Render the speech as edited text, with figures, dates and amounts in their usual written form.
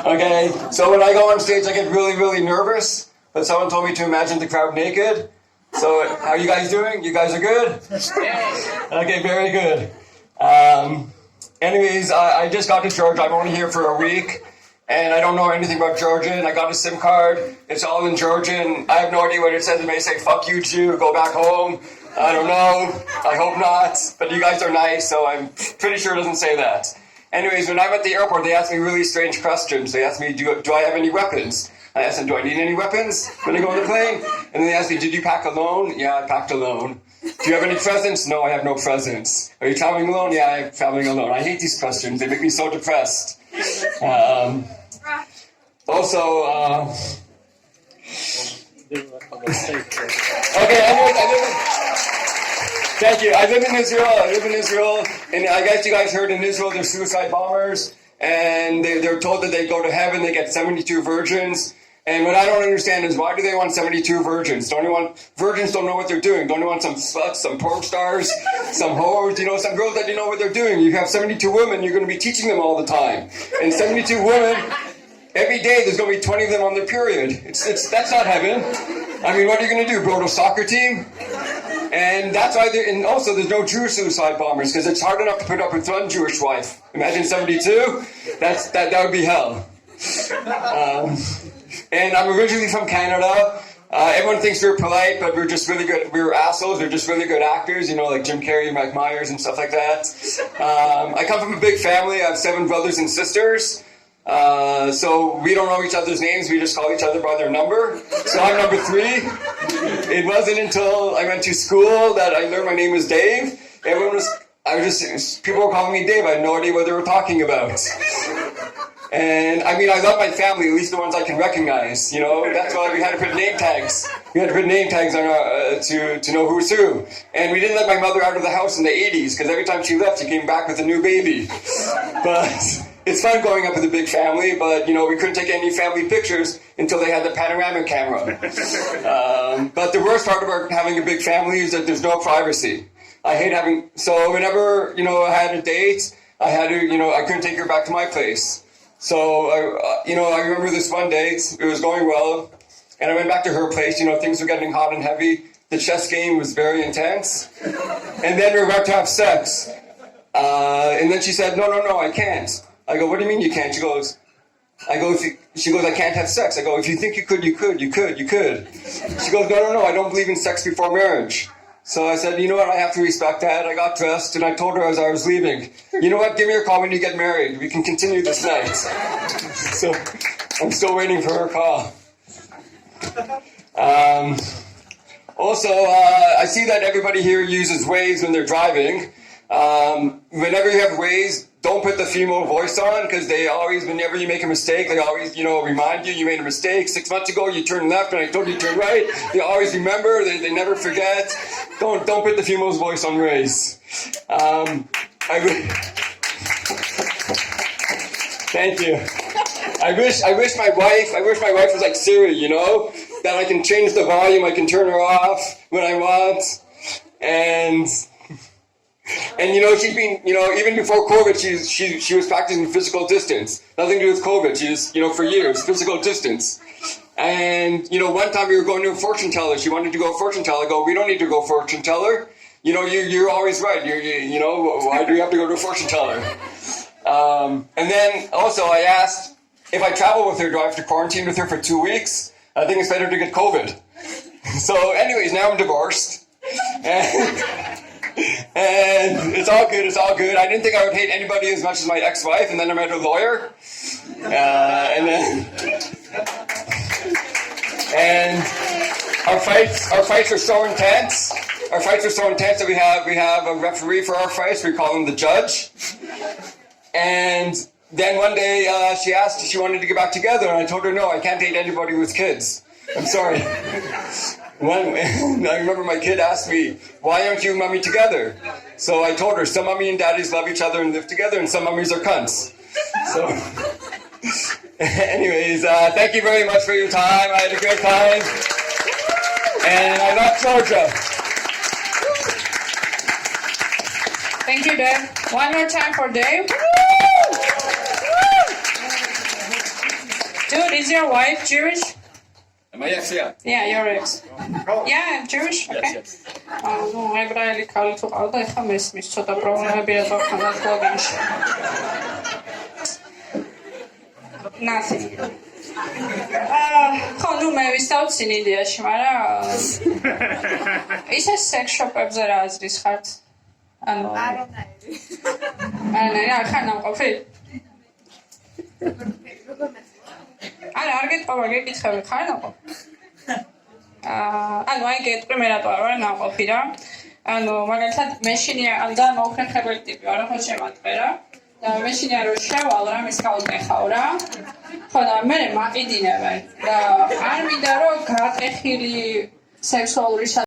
Okay, so when I go on stage, I get really, really nervous. But someone told me to imagine the crowd naked. So how are you guys doing? You guys are good? Okay, very good. Anyways, I just got to Georgia. I'm only here for a week. And I don't know anything about Georgian. I got a SIM card. It's all in Georgian. I have no idea what it says. It may say, fuck you, Jew, go back home. I don't know. I hope not. But you guys are nice, so I'm pretty sure it doesn't say that. Anyways, when I'm at the airport, they ask me really strange questions. They ask me, do I have any weapons? I asked them, do I need any weapons when I go on the plane? And then they asked me, did you pack alone? Yeah, I packed alone. Do you have any presents? No, I have no presents. Are you traveling alone? Yeah, I'm traveling alone. I hate these questions. They make me so depressed. Also, okay, anyways, thank you. I live in Israel, and I guess you guys heard in Israel there's suicide bombers, and they're told that they go to heaven, they get 72 virgins. And what I don't understand is, why do they want 72 virgins? Virgins don't know what they're doing. Don't they want some sluts, some porn stars, some hoes, some girls that know what they're doing? You have 72 women, you're going to be teaching them all the time. And 72 women, every day there's going to be 20 of them on their period. That's not heaven. I mean, what are you going to do, grow a soccer team? And that's why, and also there's no Jewish suicide bombers, because it's hard enough to put up with one Jewish wife. Imagine 72, that would be hell. And I'm originally from Canada. Everyone thinks we're polite, but we're just really good. We're assholes. We're just really good actors, like Jim Carrey, Mike Myers, and stuff like that. I come from a big family. I have 7 brothers and sisters. So we don't know each other's names. We just call each other by their number. So I'm number 3. It wasn't until I went to school that I learned my name was Dave. People were calling me Dave. I had no idea what they were talking about. And I mean, I love my family, at least the ones I can recognize, That's why we had to put name tags. We had to put name tags on to know who's who. And we didn't let my mother out of the house in the 80s, because every time she left, she came back with a new baby. But it's fun growing up with a big family, but, we couldn't take any family pictures until they had the panoramic camera. But the worst part about having a big family is that there's no privacy. I hate so whenever, I had a date, I had to, I couldn't take her back to my place. So, I remember this one date, it was going well, and I went back to her place, things were getting hot and heavy, the chess game was very intense, and then we were about to have sex, and then she said, no, I can't. I go, what do you mean you can't? She goes, I can't have sex. I go, if you think you could. She goes, no, I don't believe in sex before marriage. So I said, you know what, I have to respect that. I got dressed, and I told her as I was leaving, you know what, give me a call when you get married. We can continue this night. So I'm still waiting for her call. Also, I see that everybody here uses Waze when they're driving. Whenever you have Waze, don't put the female voice on, because they always, whenever you make a mistake, they always, remind you made a mistake. 6 months ago, you turned left, and I told you to turn right. They always remember. They never forget. Don't put the female's voice on Waze. Thank you. I wish my wife was like Siri, that I can change the volume, I can turn her off when I want, and she's been, even before COVID, she was practicing physical distance. Nothing to do with COVID. She just, for years, physical distance. And, one time we were going to a fortune teller. She wanted to go fortune teller. I go, we don't need to go fortune teller. You're always right. Why do you have to go to a fortune teller? And then also I asked, if I travel with her, do I have to quarantine with her for 2 weeks? I think it's better to get COVID. So anyways, now I'm divorced. And it's all good. I didn't think I would hate anybody as much as my ex-wife, and then I met a lawyer. And our fights are so intense. That we have a referee for our fights. We call him the judge. And then one day she asked if she wanted to get back together, and I told her no, I can't date anybody with kids. I'm sorry. I remember my kid asked me, why aren't you and mommy together? So I told her, some mommy and daddies love each other and live together, and some mummies are cunts. So, anyways, thank you very much for your time. I had a great time. And I love Georgia. Thank you, Dave. One more time for Dave. Is your wife Jewish? My ex, yeah. Yeah, your ex. Yeah, I'm Jewish. Okay. Yes. ну ებრაელი ქალი თუ ყავდა, ეხლა მესმის ცოტა პრობლემები რა თქმა ლოგინში. Nothing. ხო, ნუ მე ვისწავლ ინდიაში, მაგრამ ისე სექს შოპებზე რა აზრის ხართ? ანუ არანაირი არ ხარ ნამყოფი? არა, არ გეტყობა, გეკითხები, ხარ ნამყოფი? ანუ აი გეტყვი მე რატო არ ვარ ნამყოფი რა? ანუ მაგალითად მეშინია და მოუხერხებელი ტიპი ვარ, ხო შემატყერა. და მეშინია რომ შევალ რა მის გავუტეხავ რა. ხო და მე მაყიდინებენ და არ მინდა რომ გაატეხილი სექსუალური